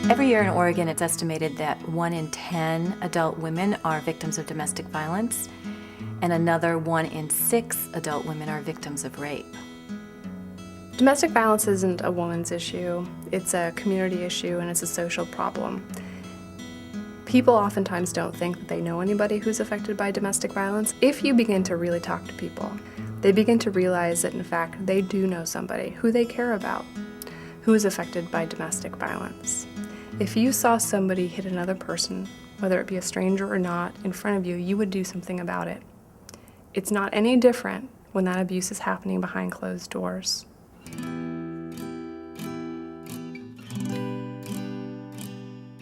Every year in Oregon, it's estimated that 1 in 10 adult women are victims of domestic violence, and another 1 in 6 adult women are victims of rape. Domestic violence isn't a woman's issue, it's a community issue and it's a social problem. People oftentimes don't think that they know anybody who's affected by domestic violence. If you begin to really talk to people, they begin to realize that in fact they do know somebody who they care about who is affected by domestic violence. If you saw somebody hit another person, whether it be a stranger or not, in front of you, you would do something about it. It's not any different when that abuse is happening behind closed doors.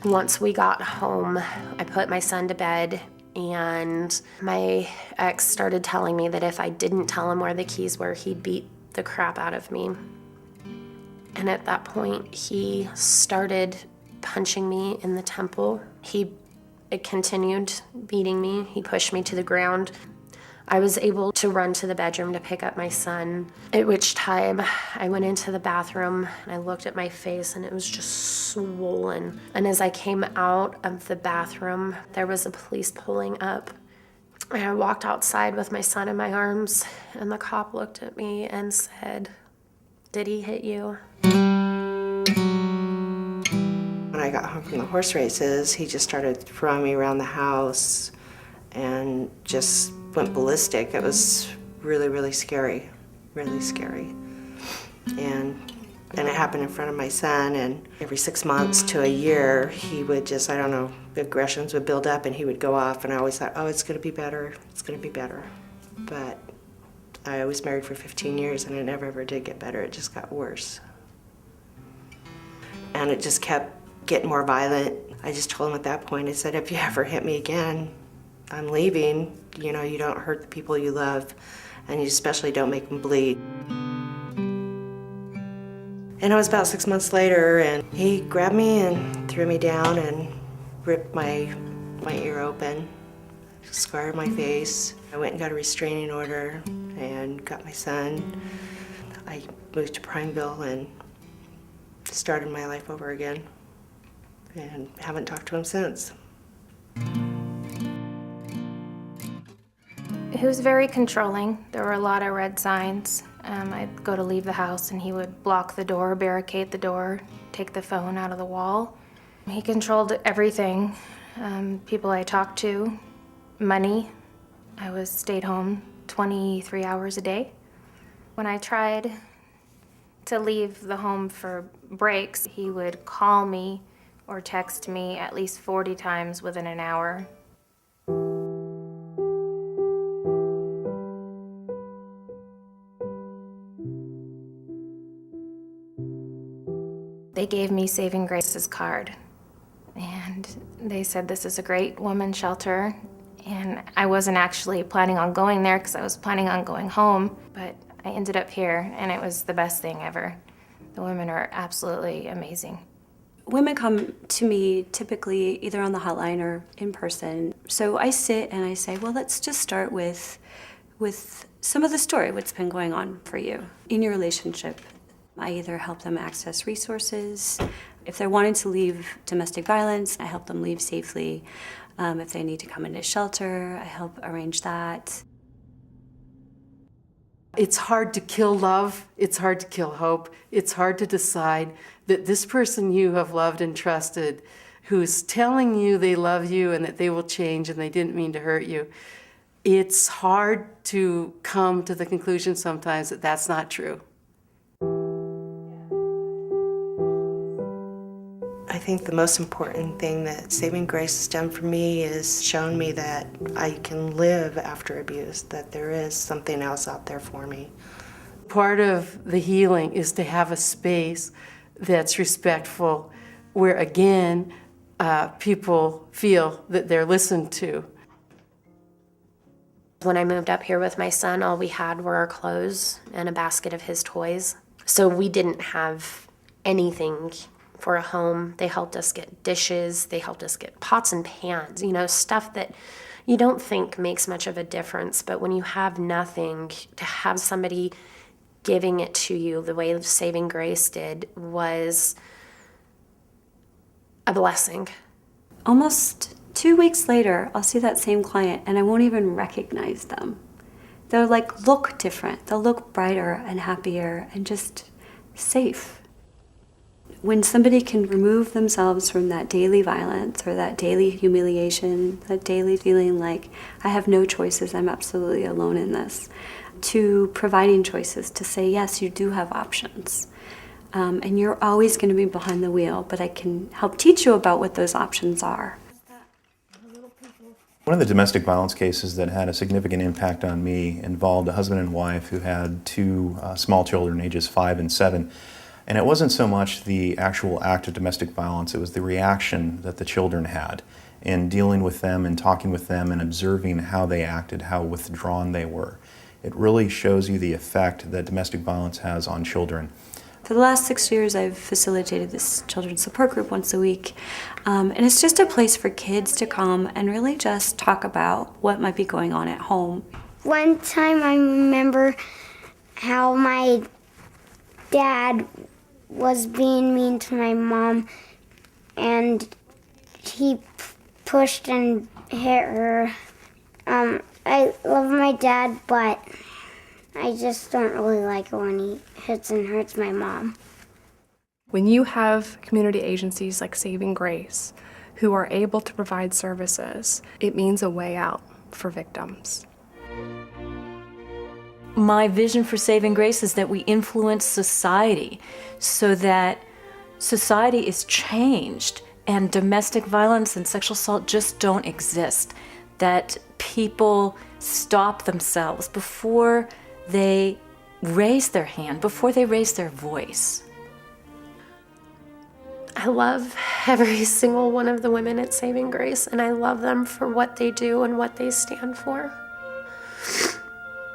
Once we got home, I put my son to bed, and my ex started telling me that if I didn't tell him where the keys were, he'd beat the crap out of me. And at that point, he started punching me in the temple. He continued beating me. He pushed me to the ground. I was able to run to the bedroom to pick up my son, at which time I went into the bathroom and I looked at my face and it was just swollen. And as I came out of the bathroom, there was a police pulling up. And I walked outside with my son in my arms, and the cop looked at me and said, "Did he hit you?" When I got home from the horse races, he just started throwing me around the house and just went ballistic. It was really, really scary, really scary. And it happened in front of my son, and every 6 months to a year, he would just, I don't know, aggressions would build up and he would go off, and I always thought, oh, it's gonna be better, it's gonna be better. But I was married for 15 years and it never ever did get better, it just got worse. And it just kept getting more violent. I just told him at that point, I said, if you ever hit me again, I'm leaving. You know, you don't hurt the people you love, and you especially don't make them bleed. And it was about 6 months later, and he grabbed me and threw me down and ripped my ear open, scarred my face. I went and got a restraining order and got my son. I moved to Prineville and started my life over again, and haven't talked to him since. He was very controlling. There were a lot of red signs. I'd go to leave the house and he would block the door, barricade the door, take the phone out of the wall. He controlled everything. People I talked to, money. I stayed home 23 hours a day. When I tried to leave the home for breaks, he would call me or text me at least 40 times within an hour. They gave me Saving Grace's card, and they said this is a great women's shelter, and I wasn't actually planning on going there because I was planning on going home, but I ended up here, and it was the best thing ever. The women are absolutely amazing. Women come to me typically either on the hotline or in person. So I sit and I say, well, let's just start with some of the story, what's been going on for you in your relationship. I either help them access resources. If they're wanting to leave domestic violence, I help them leave safely. If they need to come into shelter, I help arrange that. It's hard to kill love, it's hard to kill hope, it's hard to decide that this person you have loved and trusted, who's telling you they love you and that they will change and they didn't mean to hurt you, it's hard to come to the conclusion sometimes that that's not true. I think the most important thing that Saving Grace has done for me is shown me that I can live after abuse, that there is something else out there for me. Part of the healing is to have a space that's respectful, where again, people feel that they're listened to. When I moved up here with my son, all we had were our clothes and a basket of his toys. So we didn't have anything for a home. They helped us get dishes, they helped us get pots and pans, you know, stuff that you don't think makes much of a difference, but when you have nothing, to have somebody giving it to you the way Saving Grace did was a blessing. Almost 2 weeks later, I'll see that same client and I won't even recognize them. They'll like look different. They'll look brighter and happier and just safe. When somebody can remove themselves from that daily violence or that daily humiliation, that daily feeling like I have no choices, I'm absolutely alone in this, to providing choices, to say, yes, you do have options. And you're always going to be behind the wheel, but I can help teach you about what those options are. One of the domestic violence cases that had a significant impact on me involved a husband and wife who had two small children, ages 5 and 7. And it wasn't so much the actual act of domestic violence, it was the reaction that the children had in dealing with them and talking with them and observing how they acted, how withdrawn they were. It really shows you the effect that domestic violence has on children. For the last 6 years, I've facilitated this children's support group once a week. And it's just a place for kids to come and really just talk about what might be going on at home. One time I remember how my dad was being mean to my mom, and he pushed and hit her. I love my dad, but I just don't really like it when he hits and hurts my mom. When you have community agencies like Saving Grace who are able to provide services, it means a way out for victims. My vision for Saving Grace is that we influence society so that society is changed and domestic violence and sexual assault just don't exist. That people stop themselves before they raise their hand, before they raise their voice. I love every single one of the women at Saving Grace, and I love them for what they do and what they stand for.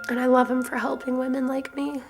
And I love them for helping women like me.